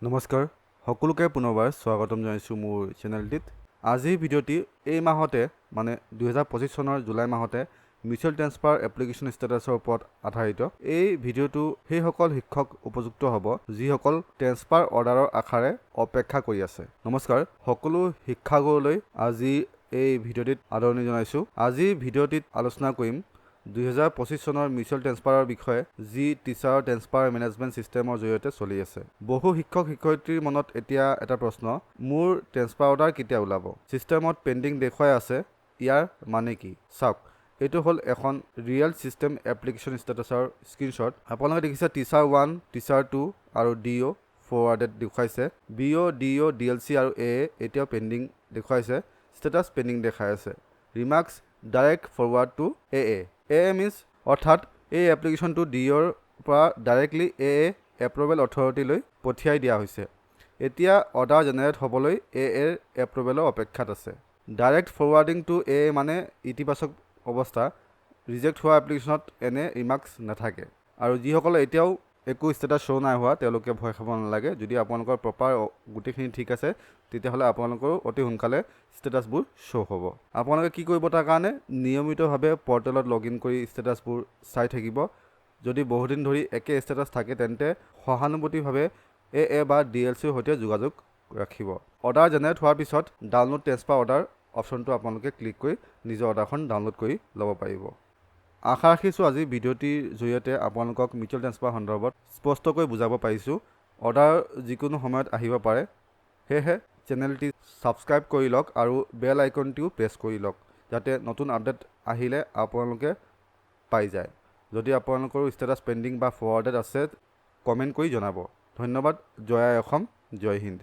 নমস্কাৰ সকলোকে পুনৰবাৰ স্বাগতম জনাইছোঁ মোৰ চেনেলটিত। আজিৰ ভিডিঅ'টি এই মাহতে মানে 2025 চনৰ জুলাই মাহতে মিউচুৱেল ট্ৰান্সফাৰ এপ্লিকেশ্যন ষ্টেটাছৰ ওপৰত আধাৰিত। এই ভিডিঅ'টো সেইসকল শিক্ষক উপযুক্ত হ'ব যিসকল ট্ৰান্সফাৰ অৰ্ডাৰৰ আশাৰে অপেক্ষা কৰি আছে। নমস্কাৰ সকলো শিক্ষাগুৰুলৈ আজি এই ভিডিঅ'টিত আদৰণি জনাইছোঁ। আজিৰ ভিডিঅ'টিত আলোচনা কৰিম 2025 চনৰ মিউচুৱেল ট্ৰান্সফাৰৰ বিষয়ে যি টিচাৰ ট্ৰান্সফাৰ মেনেজমেণ্ট ছিষ্টেমৰ জৰিয়তে চলি আছে। বহু শিক্ষক শিক্ষয়িত্ৰীৰ মনত এতিয়া এটা প্ৰশ্ন, মোৰ ট্ৰান্সফাৰ অৰ্ডাৰ কেতিয়া ওলাব? ছিষ্টেমত পেণ্ডিং দেখুৱাই আছে, ইয়াৰ মানে কি? চাওক, এইটো হ'ল এখন ৰিয়েল ছিষ্টেম এপ্লিকেশ্যন ষ্টেটাছৰ স্ক্ৰীনশ্বট। আপোনালোকে দেখিছে টিচাৰ 1, টিচাৰ 2 আৰু DO ফৰৱাৰ্ডেড দেখুৱাইছে। BO, DO, DLC আৰু AA এতিয়াও পেণ্ডিং দেখুৱাইছে। ষ্টেটাছ পেণ্ডিং দেখাই আছে। Remarks direct forward to AA means অৰ্থাৎ এই এপ্লিকেশ্যনটো DOৰ পৰা ডাইৰেক্টলি AA এপ্ৰুভেল অথৰিটিলৈ পঠিয়াই দিয়া হৈছে। এতিয়া অৰ্ডাৰ জেনেৰেট হ'বলৈ AAৰ এপ্ৰুভেলৰ অপেক্ষাত আছে। ডাইৰেক্ট ফৰৱাৰ্ডিং টু AA মানে ইতিবাচক অৱস্থা। ৰিজেক্ট হোৱা এপ্লিকেশ্যনত এনে ৰিমাৰ্কছ নাথাকে। আৰু যিসকলে এতিয়াও একো ষ্টেটাছ শ্ব' নাই হোৱা তেওঁলোকে ভয় খাব নালাগে। যদি আপোনালোকৰ প্ৰপাৰ গোটেইখিনি ঠিক আছে তেতিয়াহ'লে আপোনালোকৰো অতি সোনকালে ষ্টেটাছবোৰ শ্ব' হ'ব। আপোনালোকে কি কৰিব তাৰ কাৰণে নিয়মিতভাৱে পৰ্টেলত লগ ইন কৰি ষ্টেটাছবোৰ চাই থাকিব। যদি বহুদিন ধৰি একে ষ্টেটাছ থাকে তেন্তে সহানুভূতিভাৱে AA বা DLCৰ সৈতে যোগাযোগ ৰাখিব। অৰ্ডাৰ জেনেৰেট হোৱাৰ পিছত ডাউনলোড ট্ৰান্সফাৰ অৰ্ডাৰ অপশ্যনটো আপোনালোকে ক্লিক কৰি নিজৰ অৰ্ডাৰখন ডাউনলোড কৰি ল'ব পাৰিব। আশা ৰাখিছোঁ আজি ভিডিঅ'টিৰ জৰিয়তে আপোনালোকক মিউচুৱেল ট্ৰান্সফাৰ সন্দৰ্ভত স্পষ্টকৈ বুজাব পাৰিছোঁ। অৰ্ডাৰ যিকোনো সময়ত আহিব পাৰে, সেয়েহে চেনেলটি ছাবস্ক্ৰাইব কৰি লওক আৰু বেল আইকনটিও প্ৰেছ কৰি লওক যাতে নতুন আপডেট আহিলে আপোনালোকে পাই যায়। যদি আপোনালোকৰ ষ্টেটাছ পেণ্ডিং বা ফৰৱাৰ্ডেড আছে কমেণ্ট কৰি জনাব। ধন্যবাদ। জয় আই অসম, জয় হিন্দ।